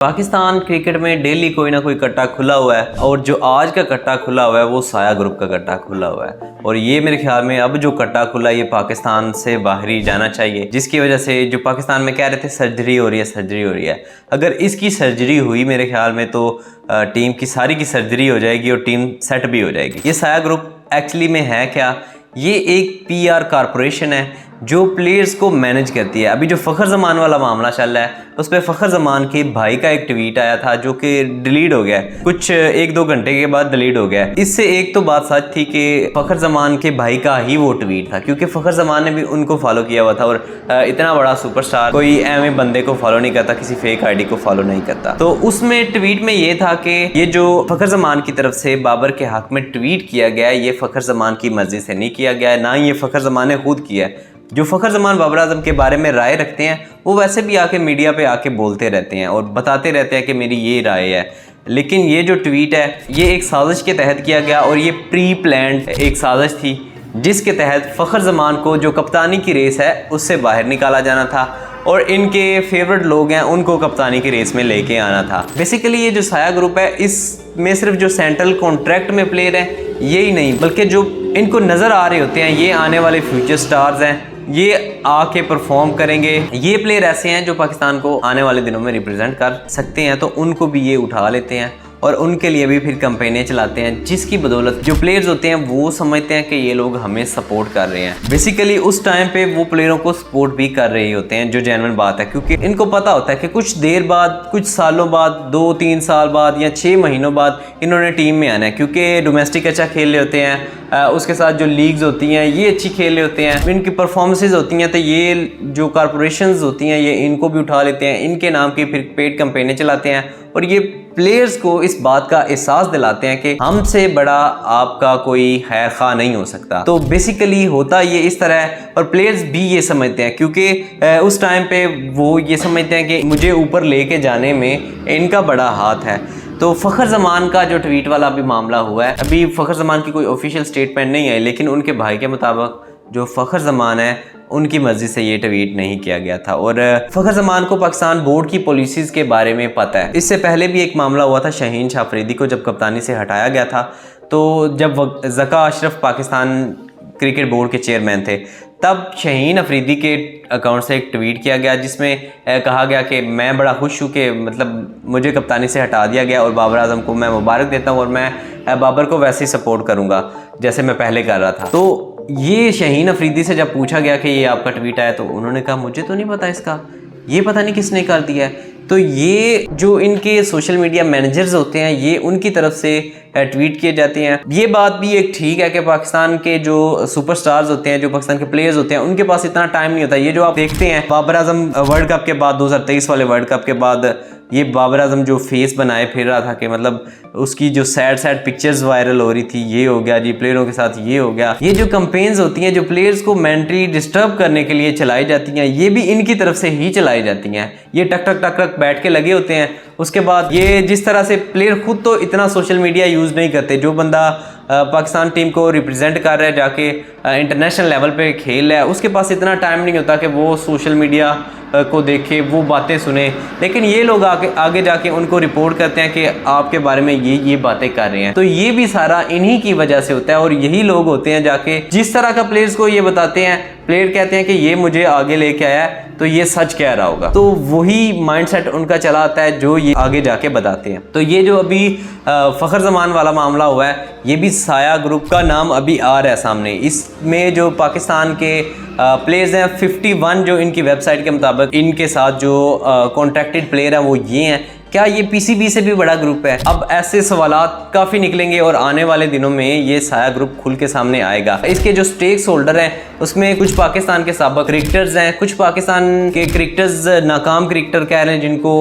Pakistan cricket में daily कोई ना कोई कट्टा खुला हुआ है और जो आज का कट्टा खुला हुआ है वो साया ग्रुप का कट्टा खुला हुआ है। और ये मेरे ख्याल में अब जो कट्टा खुला है ये पाकिस्तान से बाहर ही जाना चाहिए, जिसकी वजह से जो पाकिस्तान में कह रहे थे सर्जरी हो रही है। अगर इसकी सर्जरी हुई मेरे ख्याल में तो टीम की सारी की सर्जरी हो जाएगी और टीम सेट भी हो जाएगी। ये साया ग्रुप एक्चुअली में है क्या? ये एक PR कॉरपोरेशन है जो प्लेयर्स को मैनेज करती है। अभी जो फ़खर ज़मान वाला मामला चल रहा है उस पर फ़खर ज़मान के भाई का एक ट्वीट आया था जो कि डिलीट हो गया है, कुछ 1-2 घंटे के बाद डिलीट हो गया है। इससे एक तो बात सच थी कि फ़खर ज़मान के भाई का ही वो ट्वीट था, क्योंकि फ़खर ज़मान ने भी उनको फॉलो किया हुआ था और इतना बड़ा सुपरस्टार कोई एम बंदे को फॉलो नहीं करता, किसी फेक ID को फॉलो नहीं करता। तो उसमें ट्वीट में ये था कि ये जो फ़खर ज़मान की तरफ से बाबर के हक में ट्वीट किया गया है ये फ़खर ज़मान की मर्जी से नहीं किया गया है, ना ही ये फ़खर ज़मान ने खुद किया है। जो फ़खर ज़मान बाबर आज़म के बारे में राय रखते हैं वो वैसे भी आके मीडिया पे आके बोलते रहते हैं और बताते रहते हैं कि मेरी ये राय है, लेकिन ये जो ट्वीट है ये एक साजिश के तहत किया गया और ये प्री प्लान्ड एक साजिश थी जिसके तहत फ़खर ज़मान को जो कप्तानी की रेस है उससे बाहर निकाला जाना था और इनके फेवरेट लोग हैं उनको कप्तानी की रेस में लेके आना था। बेसिकली ये जो साया ग्रुप है इसमें सिर्फ जो सेंट्रल कॉन्ट्रैक्ट में प्लेयर हैं यही नहीं, बल्कि जो इनको नज़र आ रहे होते हैं ये आने वाले फ्यूचर स्टार्स हैं, ये आके परफॉर्म करेंगे। ये प्लेयर ऐसे हैं जो पाकिस्तान को आने वाले दिनों में रिप्रेजेंट कर सकते हैं, तो उनको भी ये उठा लेते हैं और उनके लिए भी फिर कैंपेनें चलाते हैं, जिसकी बदौलत जो प्लेयर्स होते हैं वो समझते हैं कि ये लोग हमें सपोर्ट कर रहे हैं। बेसिकली उस टाइम पे वो प्लेयरों को सपोर्ट भी कर रहे होते हैं, जो जेन्युइन बात है, क्योंकि इनको पता होता है कि कुछ देर बाद, कुछ सालों बाद, 2-3 साल बाद या 6 महीनों बाद इन्होंने टीम में आना है, क्योंकि डोमेस्टिक अच्छा खेल रहे होते हैं, उसके साथ जो लीग्स होती हैं ये अच्छी खेल रहे होते हैं, इनकी परफॉर्मेंसेज होती हैं, तो ये जो कॉरपोरेशंस होती हैं ये इनको भी उठा लेते हैं, इनके नाम की फिर पेड कैंपेनें चलाते हैं और ये प्लेयर्स को इस बात का एहसास दिलाते हैं कि हमसे बड़ा आपका कोई खैर खा नहीं हो सकता। तो बेसिकली होता ये इस तरह है और प्लेयर्स भी ये समझते हैं, क्योंकि उस टाइम पे वो ये समझते हैं कि मुझे ऊपर लेके जाने में इनका बड़ा हाथ है। तो फ़खर ज़मान का जो ट्वीट वाला अभी मामला हुआ है, अभी फ़खर ज़मान की कोई ऑफिशियल स्टेटमेंट नहीं आई, लेकिन उनके भाई के मुताबिक जो फ़खर ज़मान है उनकी मर्ज़ी से ये ट्वीट नहीं किया गया था और फ़खर ज़मान को पाकिस्तान बोर्ड की पॉलिसीज़ के बारे में पता है। इससे पहले भी एक मामला हुआ था शाहीन शाह अफरीदी को जब कप्तानी से हटाया गया था, तो जब ज़का अशरफ पाकिस्तान क्रिकेट बोर्ड के चेयरमैन थे तब शाहीन अफरीदी के अकाउंट से एक ट्वीट किया गया जिसमें कहा गया कि मैं बड़ा खुश हूँ कि मतलब मुझे कप्तानी से हटा दिया गया और बाबर आज़म को मैं मुबारक देता हूँ और मैं बाबर को वैसे ही सपोर्ट करूँगा जैसे मैं पहले कर रहा था। तो ये शाहीन अफरीदी से जब पूछा गया कि ये आपका ट्वीट आया तो उन्होंने कहा मुझे तो नहीं पता इसका, ये पता नहीं किसने कर दिया है। तो ये जो इनके सोशल मीडिया मैनेजर्स होते हैं ये उनकी तरफ से ट्वीट किए जाते हैं। ये बात भी एक ठीक है कि पाकिस्तान के जो सुपरस्टार्स होते हैं, जो पाकिस्तान के प्लेयर्स होते हैं, उनके पास इतना टाइम नहीं होता। ये जो आप देखते हैं बाबर आज़म वर्ल्ड कप के बाद, 2023 वाले वर्ल्ड कप के बाद ये बाबर आज़म जो फेस बनाए फिर रहा था कि मतलब उसकी जो सैड पिक्चर्स वायरल हो रही थी, ये हो गया जी, प्लेयरों के साथ ये हो गया। ये जो कैंपेन्स होती हैं जो प्लेयर्स को मेंटली डिस्टर्ब करने के लिए चलाई जाती हैं ये भी इनकी तरफ से ही चलाई जाती हैं। ये टक टक टक टक बैठ के लगे होते हैं। उसके बाद ये जिस तरह से प्लेयर खुद तो इतना सोशल मीडिया यूज़ नहीं करते, जो बंदा पाकिस्तान टीम को रिप्रेजेंट कर रहा है, जाके इंटरनेशनल लेवल पे खेल रहा है, उसके पास इतना टाइम नहीं होता कि वो सोशल मीडिया को देखे, वो बातें सुने। लेकिन ये लोग आगे जाके उनको रिपोर्ट करते हैं कि आपके बारे में ये बातें कर रहे हैं। तो ये भी सारा इन्हीं की वजह से होता है और यही लोग होते हैं जाके जिस तरह का प्लेयर्स को ये बताते हैं, प्लेयर कहते हैं कि ये मुझे आगे लेके आया है तो ये सच कह रहा होगा, तो वही माइंडसेट उनका चला आता है जो ये आगे जाके बताते हैं। तो ये जो अभी फ़खर ज़मान वाला मामला हुआ है ये भी साया ग्रुप का नाम अभी आ रहा है सामने। इसमें जो पाकिस्तान के प्लेयर्स हैं 51 जो इनकी वेबसाइट के मुताबिक इनके साथ जो कॉन्ट्रैक्टेड प्लेयर हैं वो ये हैं। क्या ये PCB से भी बड़ा ग्रुप है? अब ऐसे सवालात काफ़ी निकलेंगे और आने वाले दिनों में ये साया ग्रुप खुल के सामने आएगा। इसके जो स्टेक्स होल्डर हैं उसमें कुछ पाकिस्तान के साबिक क्रिकेटर्स हैं, कुछ पाकिस्तान के क्रिकेटर्स नाकाम क्रिकेटर कह रहे हैं जिनको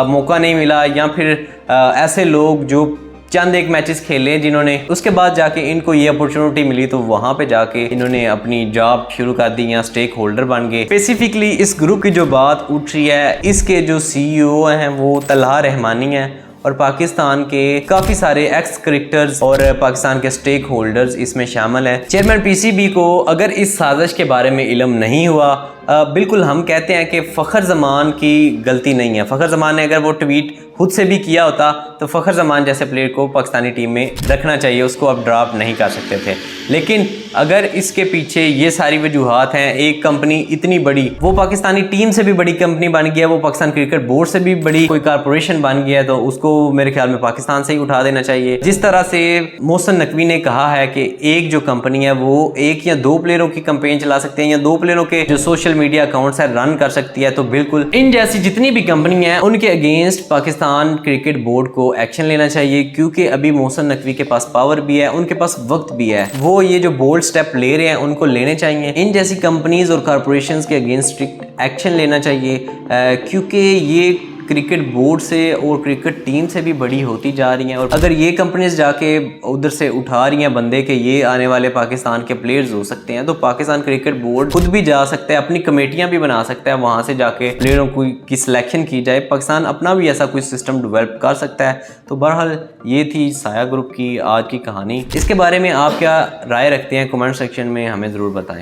मौका नहीं मिला, या फिर ऐसे लोग जो चंद एक मैचेस खेले जिन्होंने उसके बाद जाके इनको ये अपॉर्चुनिटी मिली तो वहां पे जाके इन्होंने अपनी जॉब शुरू कर दी या स्टेक होल्डर बन गए। स्पेसिफिकली इस ग्रुप की जो बात उठ रही है इसके जो CEO हैं वो तलहा रहमानी हैं और पाकिस्तान के काफ़ी सारे एक्स क्रिकेटर्स और पाकिस्तान के स्टेक होल्डर्स इसमें शामिल हैं। चेयरमैन PCB को अगर इस साजिश के बारे में इल्म नहीं हुआ बिल्कुल हम कहते हैं कि फ़खर जमान की गलती नहीं है। फ़खर जमान ने अगर वो ट्वीट खुद से भी किया होता तो फ़खर जमान जैसे प्लेयर को पाकिस्तानी टीम में रखना चाहिए, उसको अब ड्रॉप नहीं कर सकते थे। लेकिन अगर इसके पीछे ये सारी वजूहात हैं, एक कंपनी इतनी बड़ी, वो पाकिस्तानी टीम से भी बड़ी कंपनी बन गया, वो पाकिस्तान क्रिकेट बोर्ड से भी बड़ी कोई कारपोरेशन बन गया है, तो उसको मेरे ख्याल में पाकिस्तान से ही उठा देना चाहिए। जिस तरह से मोहसिन नकवी ने कहा है कि एक जो कंपनी है वो 1 या 2 प्लेयरों की कैंपेन चला सकते हैं या 2 प्लेयरों के जो सोशल मीडिया अकाउंट्स है रन कर सकती है, तो बिल्कुल इन जैसी जितनी भी कंपनी है उनके अगेंस्ट पाकिस्तान क्रिकेट बोर्ड को एक्शन लेना चाहिए, क्योंकि अभी मोहसिन नकवी के पास पावर भी है, उनके पास वक्त भी है, वो ये जो बोल्ड स्टेप ले रहे हैं उनको लेने चाहिए। इन जैसी कंपनीज और कॉरपोरेशंस के अगेंस्ट स्ट्रिक्ट एक्शन लेना चाहिए, क्योंकि ये क्रिकेट बोर्ड से और क्रिकेट टीम से भी बड़ी होती जा रही हैं। और अगर ये कंपनीज जाके उधर से उठा रही हैं बंदे के ये आने वाले पाकिस्तान के प्लेयर्स हो सकते हैं, तो पाकिस्तान क्रिकेट बोर्ड खुद भी जा सकता है, अपनी कमेटियां भी बना सकता है, वहां से जाके प्लेयरों की सिलेक्शन की जाए। पाकिस्तान अपना भी ऐसा कोई सिस्टम डेवलप कर सकता है। तो बहरहाल ये थी साया ग्रुप की आज की कहानी। इसके बारे में आप क्या राय रखते हैं कमेंट सेक्शन में हमें ज़रूर बताएं।